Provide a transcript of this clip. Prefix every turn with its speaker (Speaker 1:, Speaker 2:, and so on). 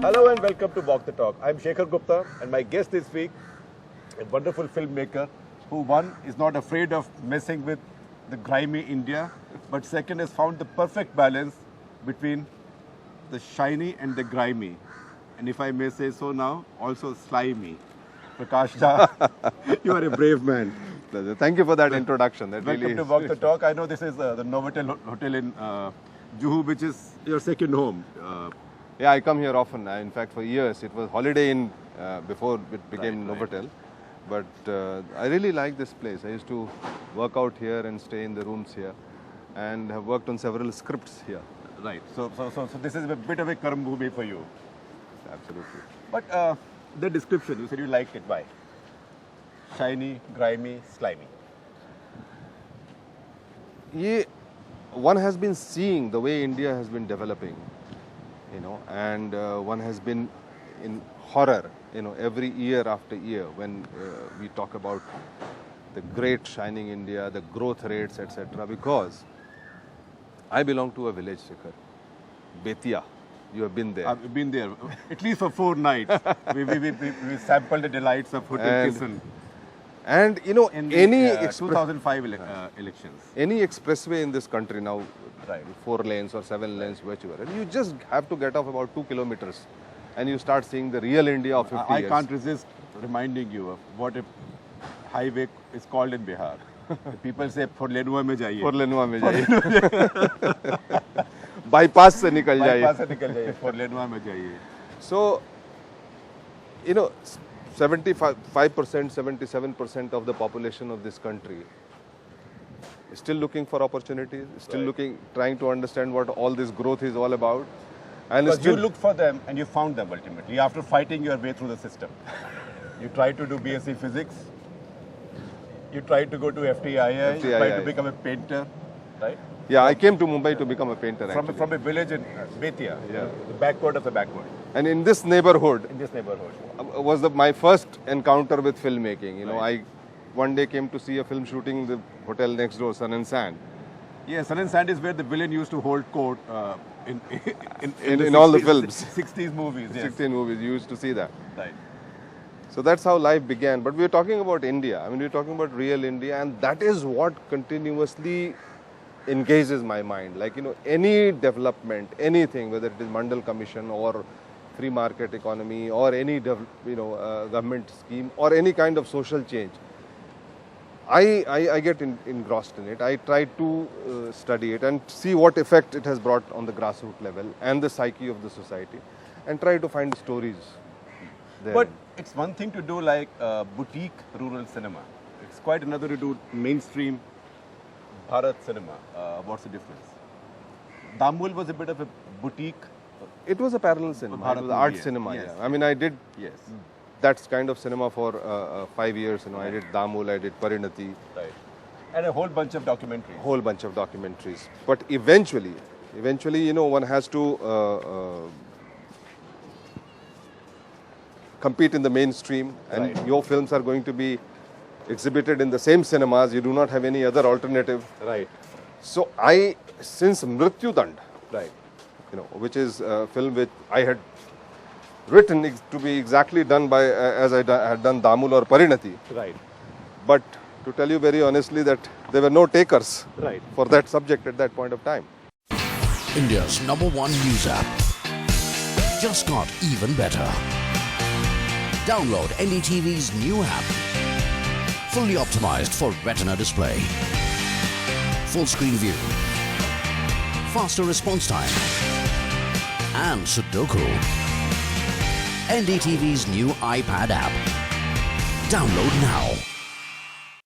Speaker 1: Hello and welcome to Walk the Talk. I'm Shekhar Gupta and my guest this week, a wonderful filmmaker who one is not afraid of messing with the grimy India, but second has found the perfect balance between the shiny and the grimy. And if I may say so now, also slimy. Prakash Jha, you are a brave man.
Speaker 2: Pleasure. Thank you for that introduction. That
Speaker 1: Welcome
Speaker 2: really
Speaker 1: to Walk the Talk. I know this is the Novotel Hotel in Juhu, which is your second home.
Speaker 2: Yeah, I come here often. In fact, for years it was Holiday Inn before it became Novotel. But I really like this place. I used to work out here and stay in the rooms here, and have worked on several scripts here.
Speaker 1: Right. So this is a bit of a Karam Bhumi for you.
Speaker 2: Absolutely.
Speaker 1: But the description, you said you liked it. Why? Shiny, grimy, slimy.
Speaker 2: One has been seeing the way India has been developing, and one has been in horror, every year after year when we talk about the great shining India, the growth rates, etc. Because I belong to a village, Shekhar, Betia. You have been there.
Speaker 1: I've been there, at least for 4 nights. we sampled the delights of Hotel Kisan.
Speaker 2: And in
Speaker 1: any 2005 elections.
Speaker 2: Any expressway in this country now,
Speaker 1: Right.
Speaker 2: 4 lanes or 7 lanes, whichever, and you just have to get off about 2 kilometers and you start seeing the real India of 50
Speaker 1: I
Speaker 2: years.
Speaker 1: can't resist reminding you of what a highway is called in Bihar. The people say, "For Lenua mein jaiye."
Speaker 2: For Lenua mein jaiye. Bypass se nikal jaiye.
Speaker 1: Bypass se nikal jaiye. For Lenua mein jaiye.
Speaker 2: So, 75%, 77% of the population of this country is still looking for opportunities, still trying to understand what all this growth is all about. And
Speaker 1: Because you looked for them and you found them ultimately after fighting your way through the system. You tried to do BSc Physics. You tried to go to FTII. You tried to become a painter, right?
Speaker 2: Yeah, I came to Mumbai to become a painter
Speaker 1: From a village in Betia, the backward of the backward.
Speaker 2: And in this neighborhood, was my first encounter with filmmaking. I one day came to see a film shooting in the hotel next door, Sun and Sand.
Speaker 1: Yeah, Sun and Sand is where the villain used to hold court in
Speaker 2: all the films.
Speaker 1: 60s movies, yes.
Speaker 2: 16 movies, you used to see that.
Speaker 1: Right.
Speaker 2: So that's how life began. But we're talking about India. We're talking about real India, and that is what continuously engages my mind. Like, any development, anything, whether it is Mandal Commission or free market economy or any, government scheme or any kind of social change, I get engrossed in it. I try to study it and see what effect it has brought on the grassroots level and the psyche of the society, and try to find stories there.
Speaker 1: But it's one thing to do like boutique rural cinema. It's quite another to do mainstream Bharat cinema. What's the difference? Damul was a bit of a boutique.
Speaker 2: It was a parallel cinema. It was art cinema.
Speaker 1: Yes.
Speaker 2: Yeah. I did that kind of cinema for 5 years. I did Damul, I did Parinati.
Speaker 1: Right. And a whole bunch of documentaries.
Speaker 2: But eventually, one has to compete in the mainstream, and your films are going to be exhibited in the same cinemas. You do not have any other alternative.
Speaker 1: Right.
Speaker 2: So since Mrityudand, which is a film which I had written to be exactly done by as I had done Damul or Parinati.
Speaker 1: Right.
Speaker 2: But to tell you very honestly that there were no takers for that subject at that point of time.
Speaker 3: India's #1 news app just got even better. Download NDTV's new app. Fully optimized for retina display. Full screen view. Faster response time. And Sudoku. NDTV's new iPad app. Download now.